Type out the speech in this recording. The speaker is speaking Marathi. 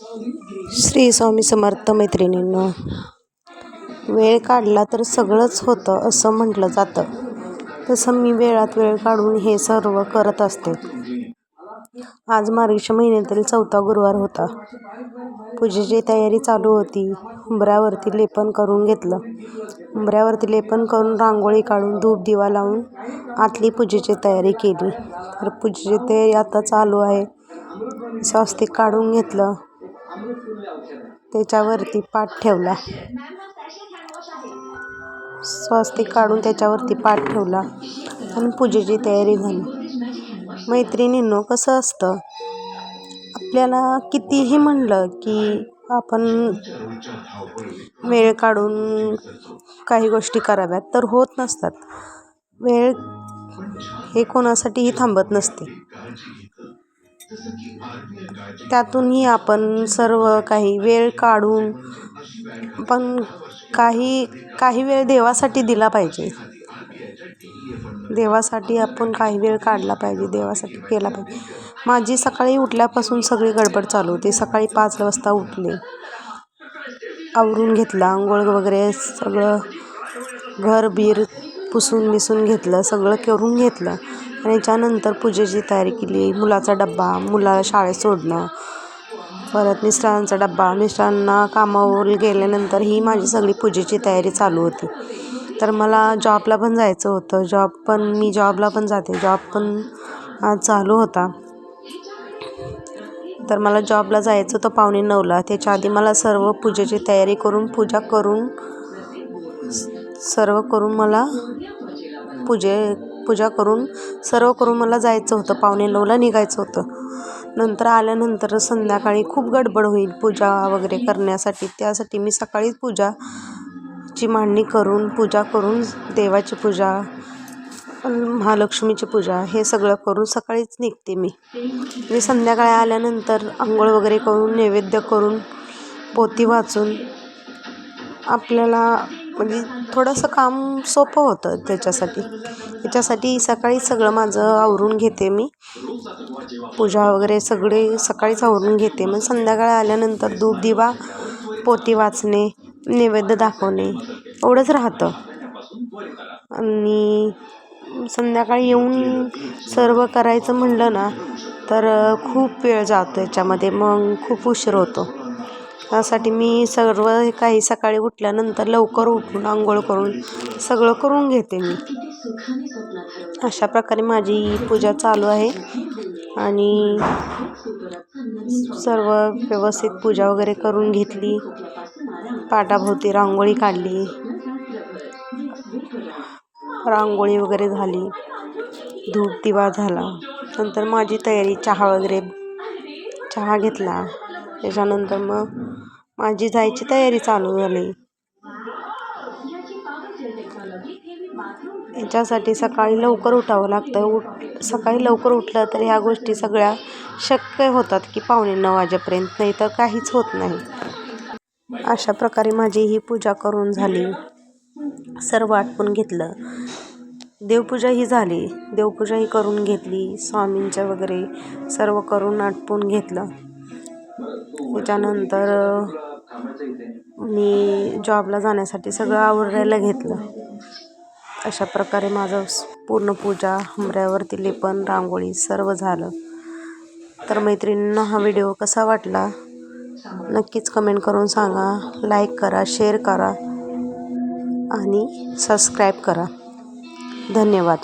श्री स्वामी समर्थ. मैत्रिणींनो, वेळ काढला तर सगळंच होतं असं म्हटलं जातं. तसं मी वेळात वेळ काढून हे सर्व करत असते. आज मार्गशीर्ष महिन्यातील 4था गुरुवार होता. पूजेची तयारी चालू होती. उंबऱ्यावरती लेपन करून घेतलं. उंबऱ्यावरती लेपन करून रांगोळी काढून धूप दिवा लावून आतली पूजेची तयारी केली. तर पूजेची तयारी आता चालू आहे. स्वस्तिक काढून घेतलं, त्याच्यावरती पाट ठेवला. स्वस्तिक काढून त्याच्यावरती पाट ठेवला आणि पूजेची तयारी झाली. मैत्रिणींनो, कसं असतं, आपल्याला कितीही म्हणलं की आपण वेळ काढून काही गोष्टी कराव्यात तर होत नसतात. वेळ हे कोणासाठीही थांबत नसते. त्यातूनही आपण सर्व काही वेळ काढून पण काही वेळ देवासाठी दिला पाहिजे. देवासाठी आपण काही वेळ काढला पाहिजे, देवासाठी केला पाहिजे. माझी सकाळी उठल्यापासून सगळी गडबड चालू होती. सकाळी 5 वाजता उठले, आवरून घेतलं, आंघोळ वगैरे सगळं घर बीर पुसून बिसून घेतलं, सगळं करून घेतलं आणि त्याच्यानंतर पूजेची तयारी केली. मुलाचा डब्बा, मुलाला शाळेत सोडणं, परत मिस्टरांचा डब्बा, मिस्टरांना कामावर गेल्यानंतर ही माझी सगळी पूजेची तयारी चालू होती. तर मला जॉबला पण जायचं होतं. मी जॉबला पण जाते. जॉब पण आज चालू होता. तर मला जॉबला जायचं होतं 8:45ला. त्याच्या आधी मला सर्व पूजेची तयारी करून पूजा करून मला जायचं होतं. 8:45ला निघायचं होतं. नंतर आल्यानंतर संध्याकाळी खूप गडबड होईल पूजा वगैरे करण्यासाठी. त्यासाठी मी सकाळीच पूजाची मांडणी करून पूजा करून देवाची पूजा, महालक्ष्मीची पूजा हे सगळं करून सकाळीच निघते मी. म्हणजे संध्याकाळी आल्यानंतर आंघोळ वगैरे करून नैवेद्य करून पोथी वाचून आपल्याला म्हणजे थोडंसं काम सोपं होतं. त्याच्यासाठी सकाळी सगळं माझं आवरून घेते मी. पूजा वगैरे सगळे सकाळीच आवरून घेते. मग संध्याकाळी आल्यानंतर धूप दिवा, पोथी वाचणे, नैवेद्य दाखवणे एवढंच राहतं. आणि संध्याकाळी येऊन सर्व करायचं म्हणलं ना तर खूप वेळ जातो याच्यामध्ये, मग खूप उशीर होतो. त्यासाठी मी सर्व काही सकाळी उठल्यानंतर लवकर उठून आंघोळ करून सगळं करून घेते मी. अशा प्रकारे माझी पूजा चालू आहे आणि सर्व व्यवस्थित पूजा वगैरे करून घेतली. पाटाभोवती रांगोळी काढली, रांगोळी वगैरे झाली, धूप दिवा झाला. नंतर माझी तयारी चहा घेतला. त्याच्यानंतर मग माझी जायची तयारी चालू झाली. याच्यासाठी सकाळी लवकर उठावं लागतं. सकाळी लवकर उठलं तर ह्या गोष्टी सगळ्या शक्य होतात की 8:45 वाजेपर्यंत, नाही तर काहीच होत नाही. अशा प्रकारे माझी ही पूजा करून झाली. सर्व आटपून घेतलं. देवपूजाही झाली. देवपूजाही करून घेतली. स्वामींच्या वगैरे सर्व करून आटपून घेतलं. त्याच्यानंतर मी जॉबला जाण्यासाठी सगळं आवरायला घेतलं. अशा प्रकारे माझं पूर्ण पूजा, उंबऱ्यावरती लेपन, रांगोळी सर्व झालं. तर मैत्रिणींना हा व्हिडिओ कसा वाटला नक्कीच कमेंट करून सांगा. लाईक करा, शेअर करा आणि सबस्क्राईब करा. धन्यवाद.